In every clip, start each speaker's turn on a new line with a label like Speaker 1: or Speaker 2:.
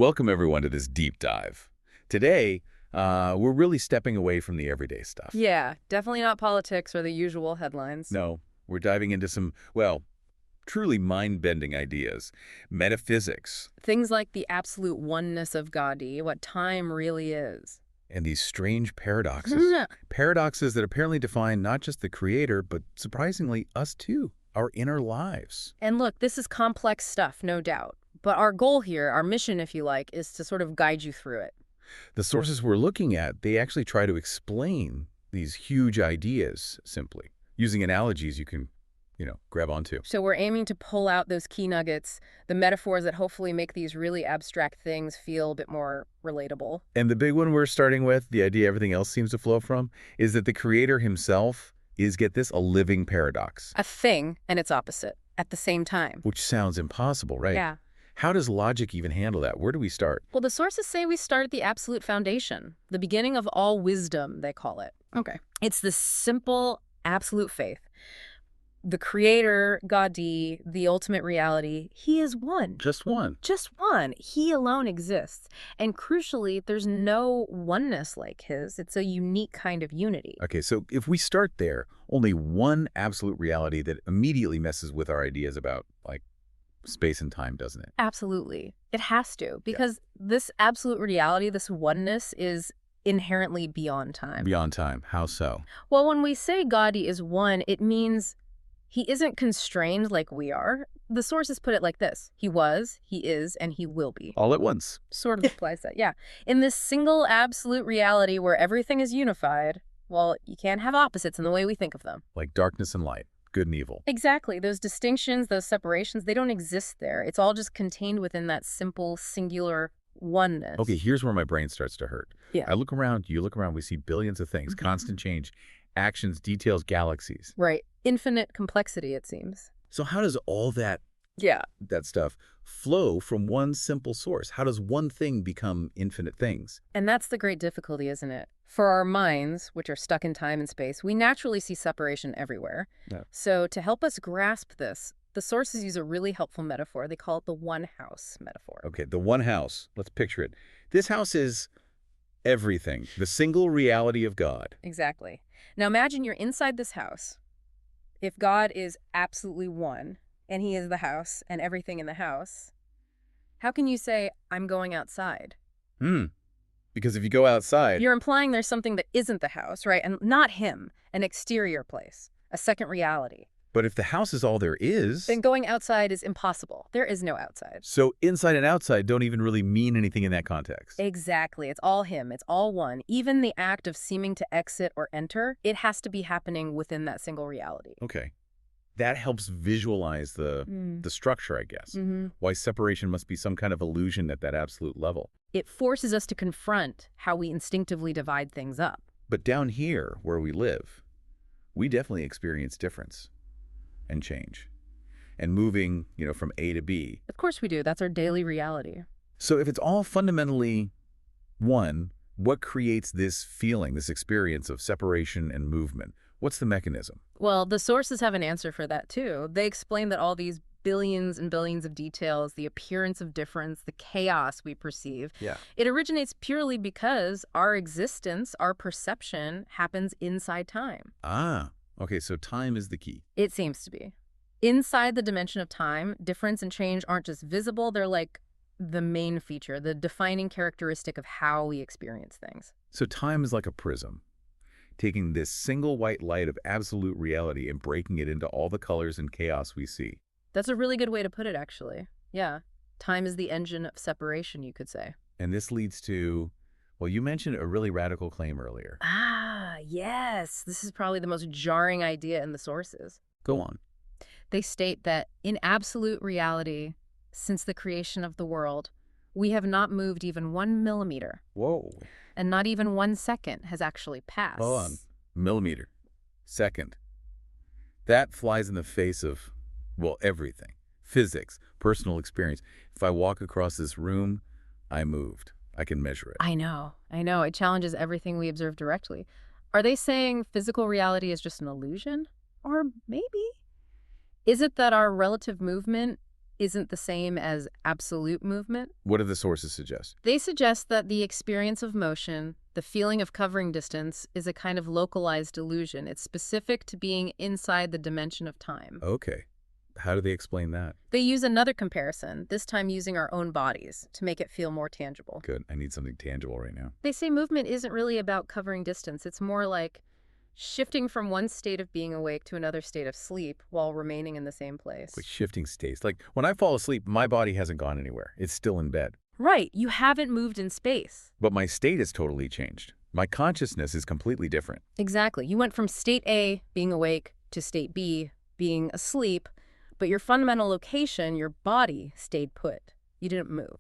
Speaker 1: Welcome, everyone, to this deep dive. Today, we're really stepping away from the everyday stuff.
Speaker 2: Yeah, definitely not politics or the usual headlines.
Speaker 1: No, we're diving into some, well, truly mind-bending ideas. Metaphysics,
Speaker 2: Things like the absolute oneness of Gaudi, what time really is.
Speaker 1: and these strange paradoxes. Paradoxes that apparently define not just the creator, but surprisingly, us too, our inner lives.
Speaker 2: And look, this is complex stuff, no doubt. But our goal here, our mission, if you like, is to sort of guide you through it.
Speaker 1: The sources we're looking at, they actually try to explain these huge ideas simply, using analogies you can, grab onto.
Speaker 2: So we're aiming to pull out those key nuggets, the metaphors that hopefully make these really abstract things feel a bit more relatable.
Speaker 1: And the big one we're starting with, the idea everything else seems to flow from, is that the creator himself is, get this, a living paradox.
Speaker 2: A thing and its opposite at the same time.
Speaker 1: Which sounds impossible, right?
Speaker 2: Yeah.
Speaker 1: How does logic even handle that? Where do we start?
Speaker 2: Well, the sources say we start at the absolute foundation, the beginning of all wisdom, they call it. Okay. It's the simple, absolute faith. The creator, Gaudi, the ultimate reality, he is one.
Speaker 1: Just one.
Speaker 2: Just one. He alone exists. And crucially, there's no oneness like his. It's a unique kind of unity.
Speaker 1: Okay, so if we start there, only one absolute reality that immediately messes with our ideas about, like, space and time, doesn't it?
Speaker 2: Absolutely. It has to, because this absolute reality, this oneness, is inherently beyond time.
Speaker 1: Beyond time. How so?
Speaker 2: Well, when we say Gaudi is one, it means he isn't constrained like we are. The sources put it like this: he was, he is, and he will be.
Speaker 1: All at once.
Speaker 2: Sort of applies that, yeah. In this single absolute reality where everything is unified, well, you can't have opposites in the way we think of them.
Speaker 1: Like darkness and light, good and evil.
Speaker 2: Exactly. Those distinctions, those separations, they don't exist there. It's all just contained within that simple, singular oneness.
Speaker 1: Okay, here's where my brain starts to hurt.
Speaker 2: Yeah.
Speaker 1: I look around, you look around, we see billions of things, constant change, actions, details, galaxies.
Speaker 2: Right. Infinite complexity, it seems.
Speaker 1: So how does all that
Speaker 2: Yeah.
Speaker 1: stuff flow from one simple source? How does one thing become infinite things?
Speaker 2: And that's the great difficulty, isn't it? For our minds, which are stuck in time and space, we naturally see separation everywhere.
Speaker 1: Yeah.
Speaker 2: So to help us grasp this, the sources use a really helpful metaphor. They call it the one house metaphor.
Speaker 1: Okay, the one house. Let's picture it. This house is everything, the single reality of God.
Speaker 2: Exactly. Now imagine you're inside this house. If God is absolutely one, and he is the house and everything in the house, how can you say, I'm going outside?
Speaker 1: Because if you go outside...
Speaker 2: You're implying there's something that isn't the house, right? And not him, an exterior place, a second reality.
Speaker 1: But if the house is all there is...
Speaker 2: Then going outside is impossible. There is no outside.
Speaker 1: So inside and outside don't even really mean anything in that context.
Speaker 2: Exactly. It's all him. It's all one. Even the act of seeming to exit or enter, it has to be happening within that single reality.
Speaker 1: Okay. That helps visualize the structure, I guess. Why separation must be some kind of illusion at that absolute level.
Speaker 2: It forces us to confront how we instinctively divide things up.
Speaker 1: But down here, where we live, we definitely experience difference and change and moving, from A to B.
Speaker 2: Of course we do. That's our daily reality.
Speaker 1: So if it's all fundamentally one, what creates this feeling, this experience of separation and movement? What's the mechanism?
Speaker 2: Well, the sources have an answer for that, too. They explain that all these billions and billions of details, the appearance of difference, the chaos we perceive, it originates purely because our existence, our perception, happens inside time.
Speaker 1: Ah, okay, so time is the key.
Speaker 2: It seems to be. Inside the dimension of time, difference and change aren't just visible, they're like the main feature, the defining characteristic of how we experience things.
Speaker 1: So time is like a prism, taking this single white light of absolute reality and breaking it into all the colors and chaos we see.
Speaker 2: That's a really good way to put it, actually. Yeah. Time is the engine of separation, you could say.
Speaker 1: And this leads to, well, you mentioned a really radical claim earlier.
Speaker 2: Ah, yes. This is probably the most jarring idea in the sources.
Speaker 1: Go on.
Speaker 2: They state that in absolute reality, since the creation of the world, we have not moved even 1 millimeter.
Speaker 1: Whoa.
Speaker 2: And not even 1 second has actually passed.
Speaker 1: Hold on. Millimeter. Second. That flies in the face of, well, everything. Physics, personal experience. If I walk across this room, I moved. I can measure it.
Speaker 2: I know. It challenges everything we observe directly. Are they saying physical reality is just an illusion? Or maybe? Is it that our relative movement isn't the same as absolute movement.
Speaker 1: What do the sources suggest?
Speaker 2: They suggest that the experience of motion, the feeling of covering distance, is a kind of localized illusion. It's specific to being inside the dimension of time.
Speaker 1: Okay. How do they explain that?
Speaker 2: They use another comparison, this time using our own bodies, to make it feel more tangible.
Speaker 1: Good. I need something tangible right now.
Speaker 2: They say movement isn't really about covering distance. It's more like shifting from one state of being awake to another state of sleep while remaining in the same place.
Speaker 1: Like shifting states. Like when I fall asleep, my body hasn't gone anywhere. It's still in bed.
Speaker 2: Right. You haven't moved in space.
Speaker 1: But my state has totally changed. My consciousness is completely different.
Speaker 2: Exactly. You went from state A, being awake, to state B, being asleep, but your fundamental location, your body, stayed put. You didn't move.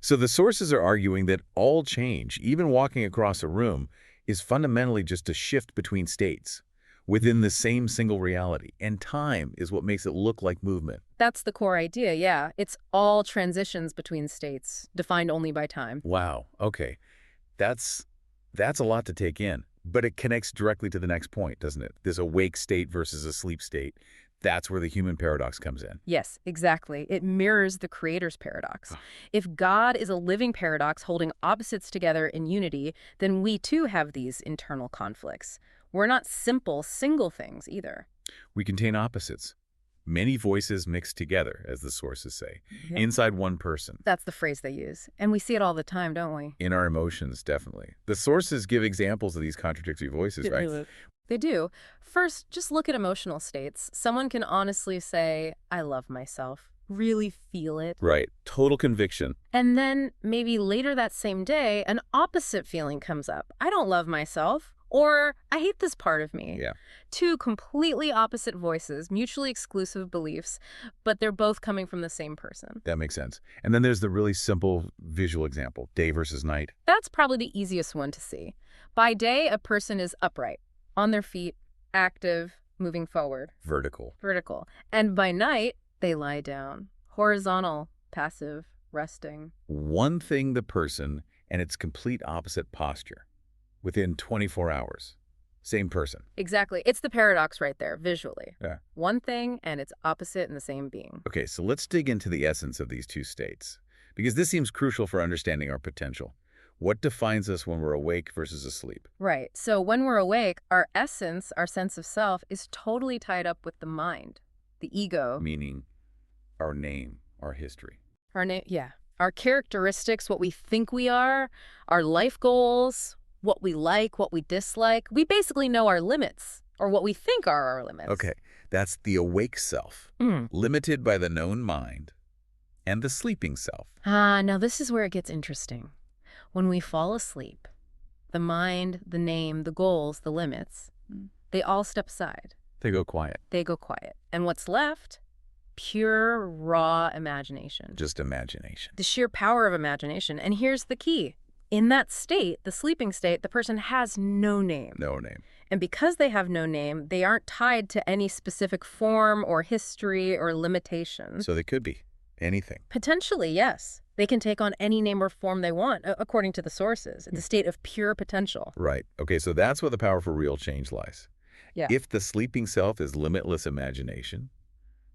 Speaker 1: So the sources are arguing that all change, even walking across a room, is fundamentally just a shift between states within the same single reality. And time is what makes it look like movement.
Speaker 2: That's the core idea, yeah. It's all transitions between states, defined only by time.
Speaker 1: Wow. Okay. That's a lot to take in. But it connects directly to the next point, doesn't it? This awake state versus a sleep state. That's where the human paradox comes in.
Speaker 2: Yes, exactly. It mirrors the creator's paradox. If God is a living paradox holding opposites together in unity, then we too have these internal conflicts. We're not simple, single things either.
Speaker 1: We contain opposites. Many voices mixed together, as the sources say, inside one person.
Speaker 2: That's the phrase they use. And we see it all the time, don't we?
Speaker 1: In our emotions, definitely. The sources give examples of these contradictory voices, right?
Speaker 2: They do. First, just look at emotional states. Someone can honestly say, I love myself, really feel it.
Speaker 1: Right. Total conviction.
Speaker 2: And then maybe later that same day, an opposite feeling comes up. I don't love myself, or I hate this part of me.
Speaker 1: Yeah.
Speaker 2: Two completely opposite voices, mutually exclusive beliefs, but they're both coming from the same person.
Speaker 1: That makes sense. And then there's the really simple visual example, day versus night.
Speaker 2: That's probably the easiest one to see. By day, a person is upright, on their feet, active, moving forward.
Speaker 1: Vertical.
Speaker 2: Vertical. And by night, they lie down, horizontal, passive, resting.
Speaker 1: One thing the person and its complete opposite posture within 24 hours. Same person.
Speaker 2: Exactly. It's the paradox right there, visually.
Speaker 1: Yeah.
Speaker 2: One thing and its opposite in the same being.
Speaker 1: Okay, so let's dig into the essence of these two states, because this seems crucial for understanding our potential. What defines us when we're awake versus asleep?
Speaker 2: Right. So when we're awake, our essence, our sense of self, is totally tied up with the mind, the ego.
Speaker 1: Meaning our name, our history.
Speaker 2: Our name, yeah. Our characteristics, what we think we are, our life goals, what we like, what we dislike. We basically know our limits, or what we think are our limits.
Speaker 1: Okay, that's the awake self, limited by the known mind, and the sleeping self.
Speaker 2: Now this is where it gets interesting. When we fall asleep, the mind, the name, the goals, the limits, they all step aside.
Speaker 1: They go quiet.
Speaker 2: They go quiet. And what's left? Pure, raw imagination.
Speaker 1: Just imagination.
Speaker 2: The sheer power of imagination. And here's the key. In that state, the sleeping state, the person has no name.
Speaker 1: No name.
Speaker 2: And because they have no name, they aren't tied to any specific form or history or limitation.
Speaker 1: So they could be anything.
Speaker 2: Potentially, yes. They can take on any name or form they want, according to the sources. It's a state of pure potential.
Speaker 1: Right. Okay, so that's where the power for real change lies.
Speaker 2: Yeah.
Speaker 1: If the sleeping self is limitless imagination,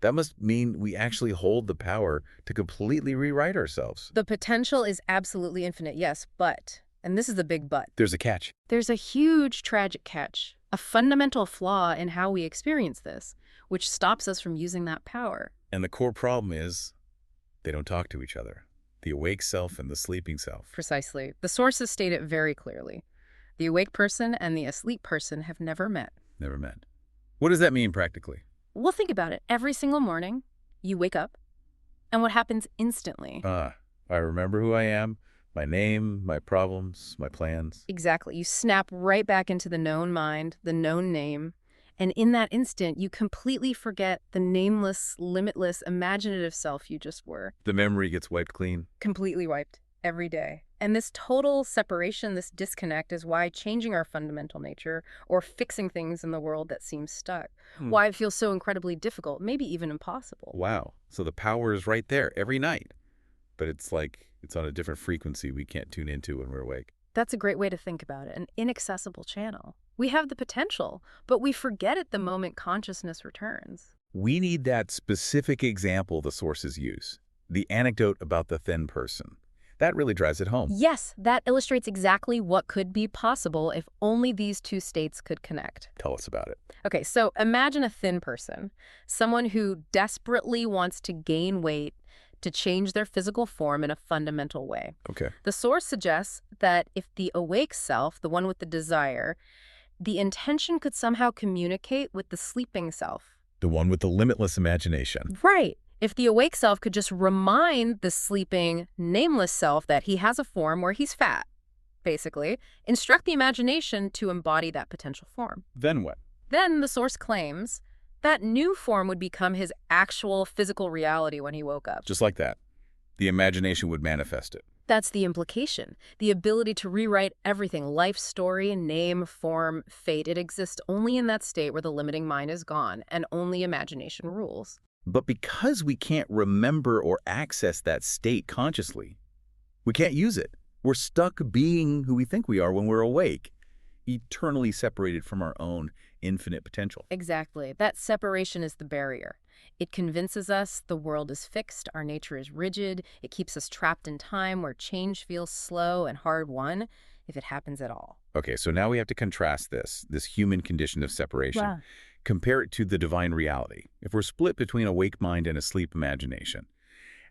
Speaker 1: that must mean we actually hold the power to completely rewrite ourselves.
Speaker 2: The potential is absolutely infinite, yes, but, and this is the big but.
Speaker 1: There's a catch.
Speaker 2: There's a huge tragic catch, a fundamental flaw in how we experience this, which stops us from using that power.
Speaker 1: And the core problem is they don't talk to each other. The awake self and the sleeping self.
Speaker 2: Precisely. The sources state it very clearly. The awake person and the asleep person have never met.
Speaker 1: Never met. What does that mean practically?
Speaker 2: Well, think about it. Every single morning, you wake up, and what happens instantly?
Speaker 1: I remember who I am, my name, my problems, my plans.
Speaker 2: Exactly. You snap right back into the known mind, the known name, and in that instant, you completely forget the nameless, limitless, imaginative self you just were.
Speaker 1: The memory gets wiped clean.
Speaker 2: Completely wiped. Every day. And this total separation, this disconnect is why changing our fundamental nature or fixing things in the world that seems stuck, why it feels so incredibly difficult, maybe even impossible.
Speaker 1: Wow. So the power is right there every night. But it's like it's on a different frequency we can't tune into when we're awake.
Speaker 2: That's a great way to think about it, an inaccessible channel. We have the potential, but we forget it the moment consciousness returns.
Speaker 1: We need that specific example the sources use, the anecdote about the thin person. That really drives it home.
Speaker 2: Yes, that illustrates exactly what could be possible if only these two states could connect.
Speaker 1: Tell us about it.
Speaker 2: Okay, so imagine a thin person, someone who desperately wants to gain weight to change their physical form in a fundamental way.
Speaker 1: Okay.
Speaker 2: The source suggests that if the awake self, the one with the desire, the intention could somehow communicate with the sleeping self.
Speaker 1: The one with the limitless imagination.
Speaker 2: Right. If the awake self could just remind the sleeping, nameless self that he has a form where he's fat, basically, instruct the imagination to embody that potential form.
Speaker 1: Then what?
Speaker 2: Then the source claims that new form would become his actual physical reality when he woke up.
Speaker 1: Just like that. The imagination would manifest it.
Speaker 2: That's the implication. The ability to rewrite everything, life story, name, form, fate. It exists only in that state where the limiting mind is gone and only imagination rules.
Speaker 1: But because we can't remember or access that state consciously, we can't use it. We're stuck being who we think we are when we're awake, eternally separated from our own infinite potential.
Speaker 2: Exactly. That separation is the barrier. It convinces us the world is fixed, our nature is rigid, it keeps us trapped in time where change feels slow and hard-won, if it happens at all.
Speaker 1: Okay, so now we have to contrast this human condition of separation.
Speaker 2: Wow.
Speaker 1: Compare it to the divine reality. If we're split between awake mind and asleep imagination,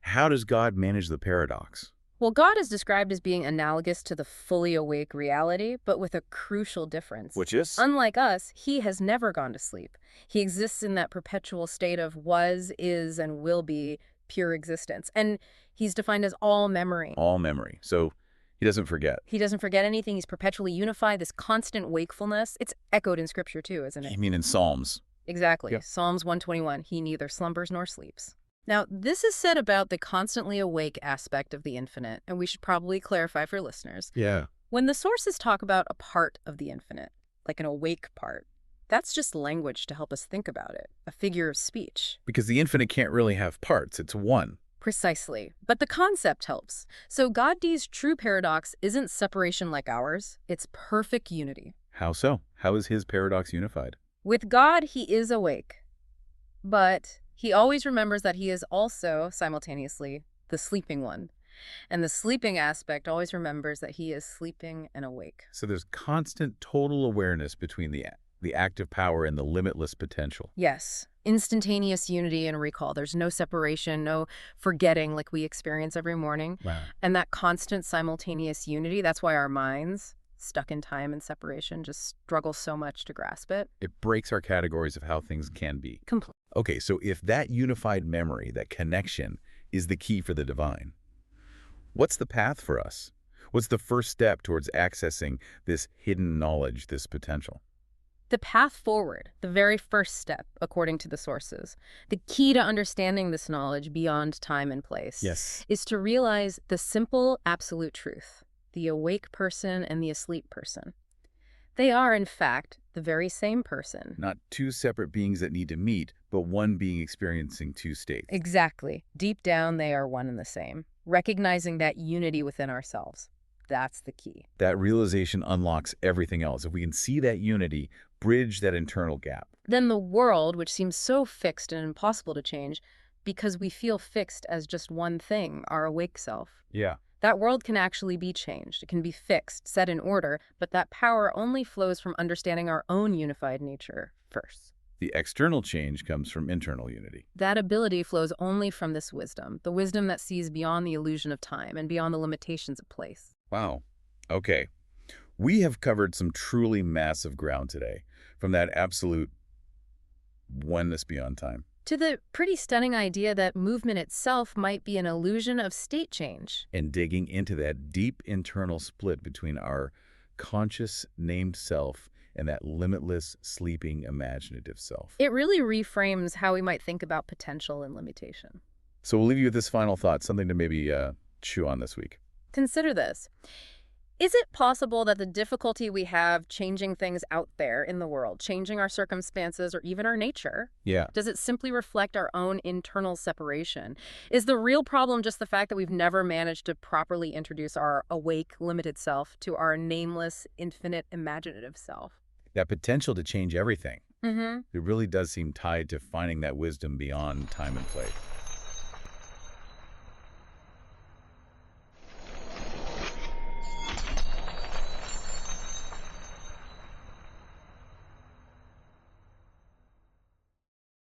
Speaker 1: how does God manage the paradox?
Speaker 2: Well, God is described as being analogous to the fully awake reality, but with a crucial difference.
Speaker 1: Which is?
Speaker 2: Unlike us, he has never gone to sleep. He exists in that perpetual state of was, is, and will be pure existence. And he's defined as all memory.
Speaker 1: All memory. So he doesn't forget.
Speaker 2: He doesn't forget anything. He's perpetually unified, this constant wakefulness. It's echoed in Scripture too, isn't it?
Speaker 1: You mean in Psalms?
Speaker 2: Exactly.
Speaker 1: Yep.
Speaker 2: Psalms 121, he neither slumbers nor sleeps. Now, this is said about the constantly awake aspect of the infinite, and we should probably clarify for listeners.
Speaker 1: Yeah.
Speaker 2: When the sources talk about a part of the infinite, like an awake part, that's just language to help us think about it, a figure of speech.
Speaker 1: Because the infinite can't really have parts. It's one.
Speaker 2: Precisely. But the concept helps. So God-D's true paradox isn't separation like ours, it's perfect unity.
Speaker 1: How so? How is his paradox unified?
Speaker 2: With God, he is awake, but he always remembers that he is also, simultaneously, the sleeping one. And the sleeping aspect always remembers that he is sleeping and awake.
Speaker 1: So there's constant total awareness between the active power and the limitless potential.
Speaker 2: Yes. Instantaneous unity and recall. There's no separation, no forgetting like we experience every morning.
Speaker 1: Wow.
Speaker 2: And that constant simultaneous unity, that's why our minds, stuck in time and separation, just struggle so much to grasp it.
Speaker 1: It breaks our categories of how things can be.
Speaker 2: Completely.
Speaker 1: Okay, so if that unified memory, that connection, is the key for the divine, what's the path for us? What's the first step towards accessing this hidden knowledge, this potential?
Speaker 2: The path forward, the very first step, according to the sources, the key to understanding this knowledge beyond time and place, is to realize the simple, absolute truth, the awake person and the asleep person. They are, in fact, the very same person.
Speaker 1: Not two separate beings that need to meet, but one being experiencing two states.
Speaker 2: Exactly. Deep down, they are one and the same. Recognizing that unity within ourselves. That's the key.
Speaker 1: That realization unlocks everything else. If we can see that unity, bridge that internal gap.
Speaker 2: Then the world, which seems so fixed and impossible to change, because we feel fixed as just one thing, our awake self.
Speaker 1: Yeah.
Speaker 2: That world can actually be changed. It can be fixed, set in order, but that power only flows from understanding our own unified nature first.
Speaker 1: The external change comes from internal unity.
Speaker 2: That ability flows only from this wisdom, the wisdom that sees beyond the illusion of time and beyond the limitations of place.
Speaker 1: Wow. Okay. We have covered some truly massive ground today, from that absolute oneness beyond time
Speaker 2: to the pretty stunning idea that movement itself might be an illusion of state change.
Speaker 1: And digging into that deep internal split between our conscious named self and that limitless, sleeping, imaginative self.
Speaker 2: It really reframes how we might think about potential and limitation.
Speaker 1: So we'll leave you with this final thought, something to maybe chew on this week.
Speaker 2: Consider this. Is it possible that the difficulty we have changing things out there in the world, changing our circumstances or even our nature, does it simply reflect our own internal separation? Is the real problem just the fact that we've never managed to properly introduce our awake, limited self to our nameless, infinite, imaginative self?
Speaker 1: That potential to change everything,
Speaker 2: Mm-hmm.
Speaker 1: It really does seem tied to finding that wisdom beyond time and place.